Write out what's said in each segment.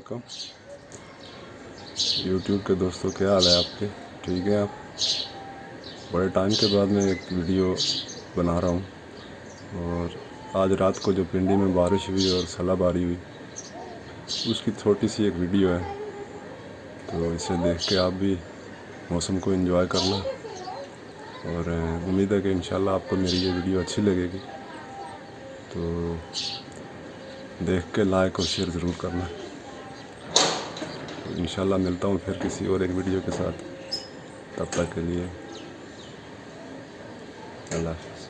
वालेकुम। यूट्यूब के दोस्तों, क्या हाल है आपके? ठीक है आप? बड़े टाइम के बाद मैं एक वीडियो बना रहा हूँ। और आज रात को जो पिंडी में बारिश हुई और सलाबारी हुई, उसकी छोटी सी एक वीडियो है। तो इसे देख के आप भी मौसम को एंजॉय करना। और उम्मीद है कि इंशाल्लाह आपको मेरी ये वीडियो अच्छी लगेगी। तो देख के लाइक और शेयर ज़रूर करना। तो इंशाल्लाह मिलता हूँ फिर किसी और एक वीडियो के साथ। तब तक के लिए अल्लाह हाफ़िज़।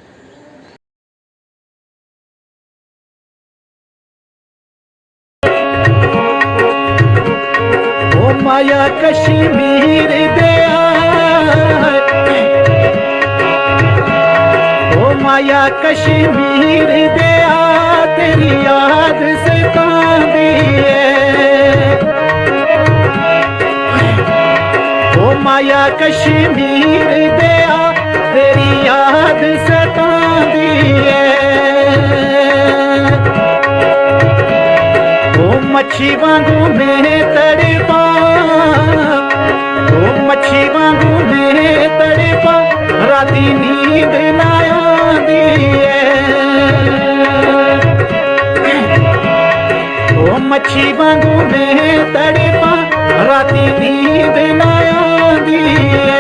ओ माया कश्मीर दिया, ओ माया कश्मीर दिया, तेरी याद सतांदी है। ओ माया कश्मीर दिया, तेरी याद सतांदी है। ओ मच्छी वांगू मैं तड़पा, ओ मच्छी वांगू मैं तड़पा, राती नींद ना आंदी है। ओ मच्छी वांगू मैं तड़पा, राती नींद ना आंदी है।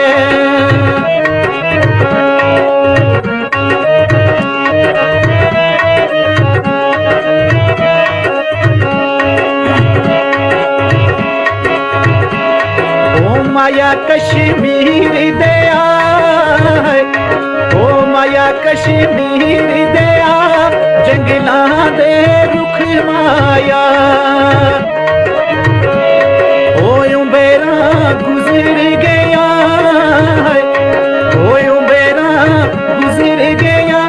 माया कश्मीर दिया, ओ माया कश्मीर दिया, जंगलां दे रुख माया। ओ उंबेरा गुजर गया, ओ उंबेरा गुजर गया,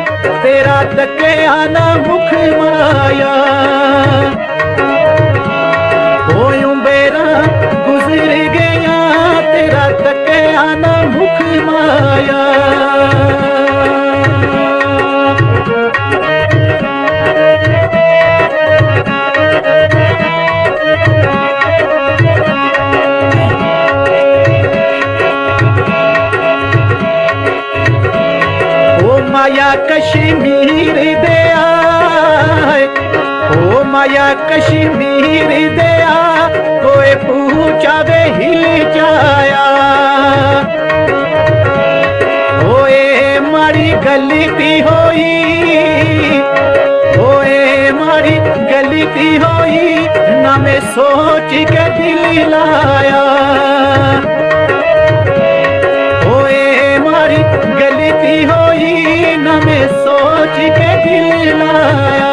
तेरा तकिया ना मुख माया। ओ उंबेरा गुजर गया, तेरा तकिया ना मुख माया। ओ माया कश्मीर दिया, ओ माया कश्मीर दिया, कोई पूछावे हिल जाया। ओए मारी गलती होई, ओए मारी गलती होई, ना मैं सोच के दिल लाया। ओए मारी गलती होई, ना मैं सोच के दिल लाया।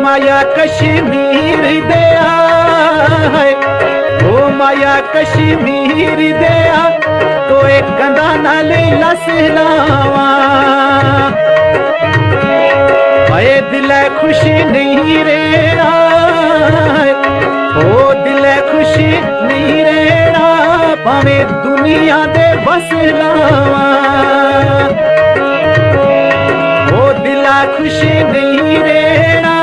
माया कश्मीर दिया, ओ माया कश्मीर दिया, कोई कंधा नाल लस लावा। आए दिल खुशी नहीं रहना, ओ दिल खुशी नहीं रहना, भावे दुनिया दे बस लावा। ओ दिल खुशी नहीं रहना,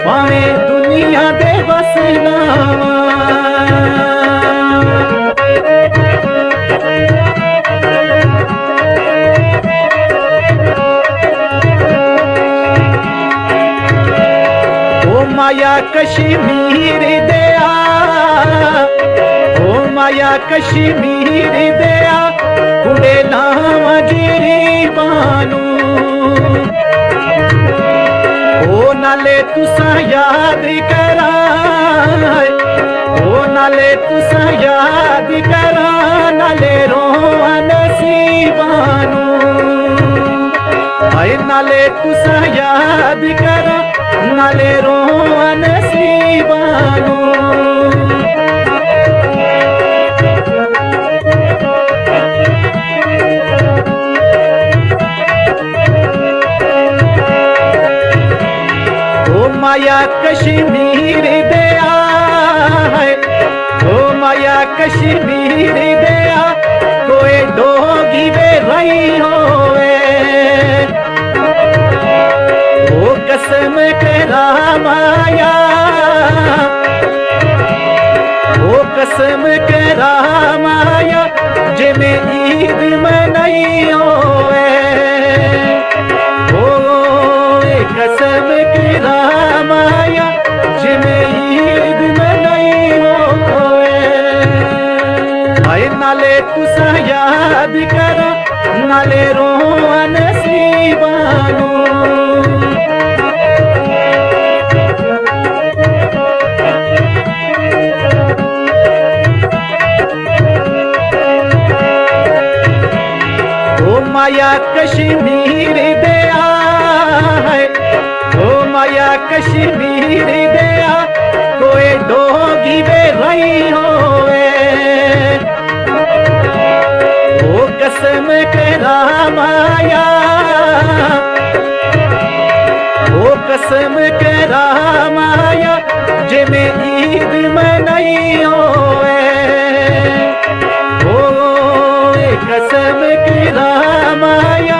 भावे दुनिया दे बस लावा। ओ माया कश्मीर दिया, ओ माया कश्मीर दिया, कुड़े लावा जीरी बानू। ओ नाले तुसा याद करा, ओ नाले तुसा याद करा, नाले रोआ नसीबानू। आए नाले तुसा याद करा, नाले रोआ नसीबानू। माया कश्मीर दिया, ओ माया कश्मीर दिया कोई डोगी वे रही होवे ओ कसम करा माया ओ कसम करा माया जिमें ईद मनाई होवे कसम करा माया जिमें ईद मनाई होवे आए नाले तुसा याद करो नाले रोआ नसीबानू ओ माया कश्मीर दिया है ओ माया कश्मीर दिया कोई डोगी वे रही होवे ओ कसम करा माया ओ कसम करा माया जिमें ईद मनाई होवे ओ कसम करा माया